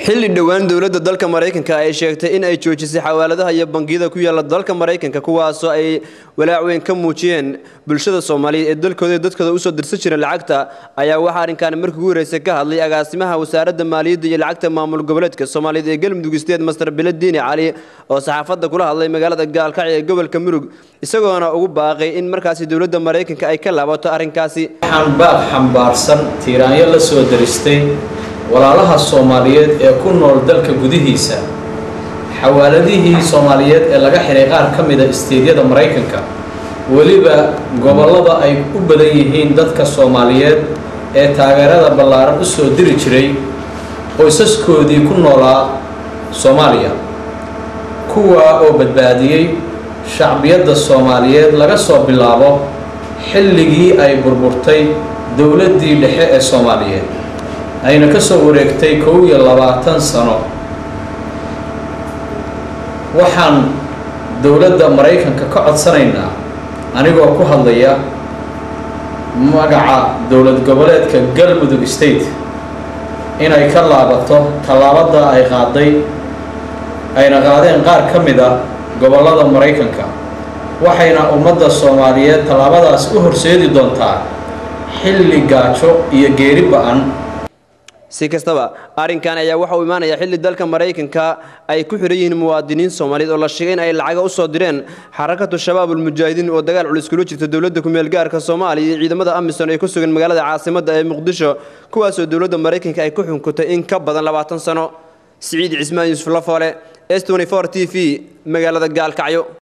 xilli dhawaan dawladda dalka Mareykanka ay sheegtay in ay joojisay xawaaladaha iyo bangiyada ku yaala dalka Mareykanka kuwaas oo ay walaac weyn ka muujiyeen bulshada Soomaaliyeed ee dadkooda u soo dirsan jiray lacagta ayaa waxa arrinkan markii ugu horeysay ka hadlay agaasimaha wasaaradda maaliyadda iyo lacagta maamul goboleedka Soomaaliyeed ee Galmudug State Master Biladini Ali oo saxaafadda kula hadlay magaalada Gaalkacyo ee gobolka Mudug isagoona ugu baaqay in markaasi dawladda Mareykanka ay ka laabato arrinkaasi waxaan baaq xambaarsan tiiraanyo la soo diristay walaalaha Soomaaliyeed ee ku nool dalka gudihiisa xawaaladihii Soomaaliyeed ee laga xiray qaar ka mid ah isteediyada Mareykanka waliba gobolada ay u badan yihiin dadka Soomaaliyeed ee taageerada ballaaran u soo diri jiray qoysaskoodii ku noolaa Soomaaliya kuwa oo badbaadiyay shacbiyadda Soomaaliyeed laga soo bilaabo xilligii ay burburtay dawladdii dhexe ee Soomaaliyeed ayna ka soo wareegtay 21 sano waxaan dawladda Mareykanka ka codsanaynaa anigoo ku hadlaya magaca dawlad goboleedka Galmudug State inay ka laabato talaabada ay qaaday ayna qaadeen qaar ka mid ah gobolada Mareykanka waxayna ummadda Soomaaliyeed talaabadaas u horseedi doontaa xilli gaajo iyo geeri ba'an si kastaba arrinkan ayaa waxa uu imaanaya xilli dalka Mareykanka ay ku xirayeen muwaadiniin Soomaaliyeed oo la sheegay in ay lacag u soo direen xarakatu shabaabul mujaahidiin oo dagaal culus kula jirta dawladda ku meel gaarka Soomaaliya iyo ciidamada AMISOM ee ku sugan magaalada caasimadda ee Muqdisho kuwaas oo dawladda Mareykanka ay ku xukuntay in ka badan 20 sano Saciid Cismaan Yuusuf Lafoole S24 TV magaalada Gaalkacyo